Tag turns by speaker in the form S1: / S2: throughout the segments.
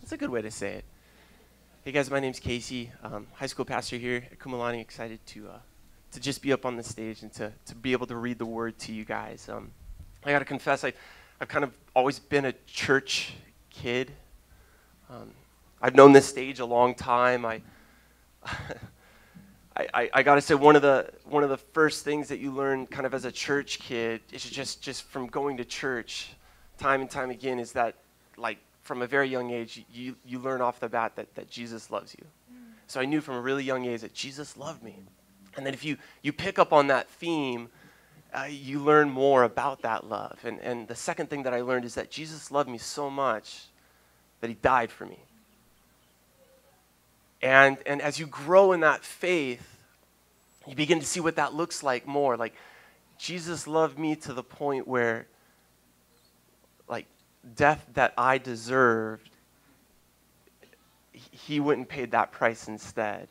S1: That's a good way to say it. Hey guys, my name's Casey, high school pastor here at Kumulani. Excited to just be up on the stage and to be able to read the word to you guys. I gotta confess, I've kind of always been a church kid. I've known this stage a long time. I gotta say one of the first things that you learn kind of as a church kid is just from going to church time and time again is that, like, from a very young age, you learn off the bat that Jesus loves you. So I knew from a really young age that Jesus loved me. And then if you pick up on that theme, you learn more about that love. And the second thing that I learned is that Jesus loved me so much that he died for me. And as you grow in that faith, you begin to see what that looks like more. Like, Jesus loved me to the point where, like, death that I deserved, he went and paid that price instead.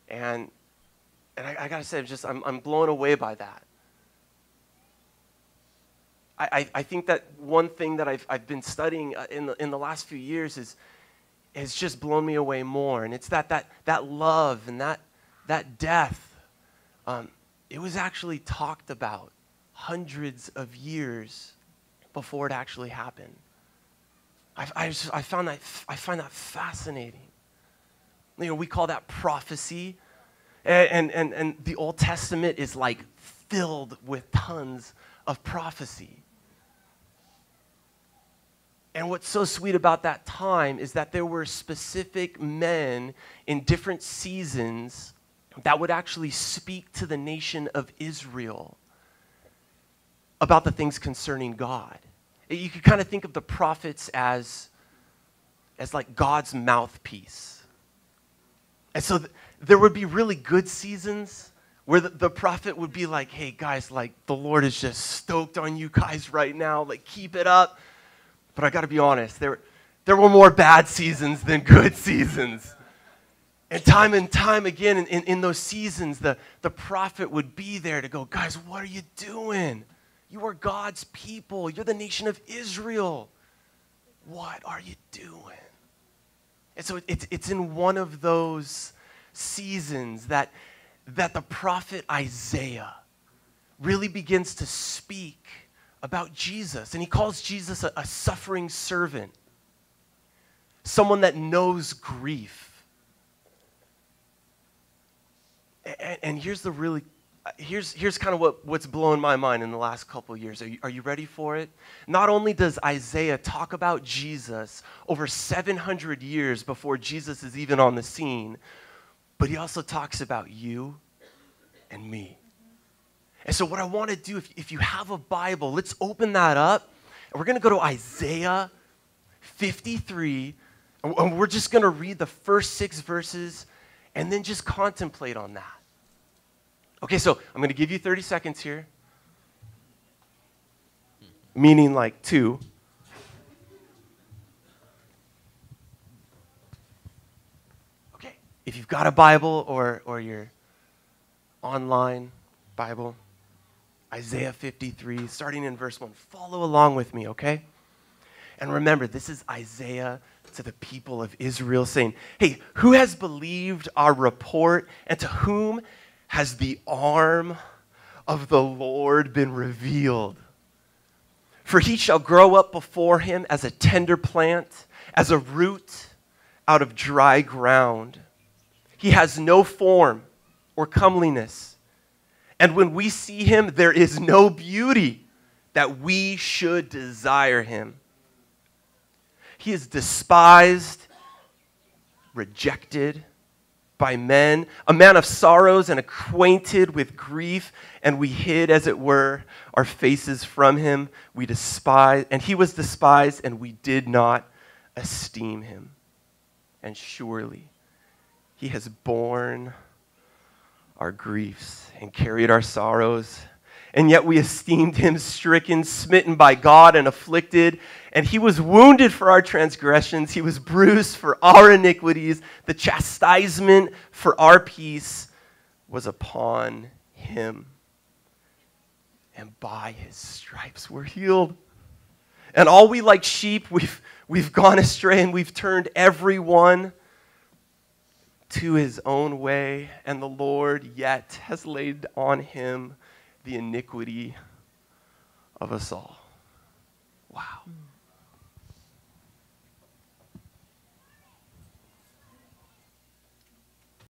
S1: And I gotta say, I'm blown away by that. I think that one thing that I've been studying in the last few years has just blown me away more, and it's that love and that death. It was actually talked about hundreds of years before it actually happened. I find that fascinating. You know, we call that prophecy, and the Old Testament is like filled with tons of prophecy. And what's so sweet about that time is that there were specific men in different seasons that would actually speak to the nation of Israel about the things concerning God. You could kind of think of the prophets as like God's mouthpiece. And so there would be really good seasons where the prophet would be like, hey guys, like, the Lord is just stoked on you guys right now, like, keep it up. But I gotta be honest, there were more bad seasons than good seasons. And time again in those seasons, the prophet would be there to go, guys, what are you doing? You are God's people. You're the nation of Israel. What are you doing? And so it's in one of those seasons that the prophet Isaiah really begins to speak about Jesus. And he calls Jesus a suffering servant, someone that knows grief. And here's kind of what's blowing my mind in the last couple of years. Are you ready for it? Not only does Isaiah talk about Jesus over 700 years before Jesus is even on the scene, but he also talks about you and me. And so what I want to do, if you have a Bible, let's open that up. And we're going to go to Isaiah 53. And we're just going to read the first 6 verses and then just contemplate on that. Okay, so I'm going to give you 30 seconds here. Meaning like 2. Okay, if you've got a Bible or your online Bible, Isaiah 53, starting in verse 1. Follow along with me, okay? And remember, this is Isaiah to the people of Israel saying, hey, who has believed our report, and to whom has the arm of the Lord been revealed? For he shall grow up before him as a tender plant, as a root out of dry ground. He has no form or comeliness, and when we see him, there is no beauty that we should desire him. He is despised, rejected by men, a man of sorrows and acquainted with grief, and we hid, as it were, our faces from him. We despised, and he was despised, and we did not esteem him. And surely he has borne our griefs and carried our sorrows. And yet we esteemed him stricken, smitten by God, and afflicted. And he was wounded for our transgressions. He was bruised for our iniquities. The chastisement for our peace was upon him. And by his stripes we're healed. And all we like sheep, We've gone astray and we've turned everyone to his own way, and the Lord yet has laid on him the iniquity of us all. Wow.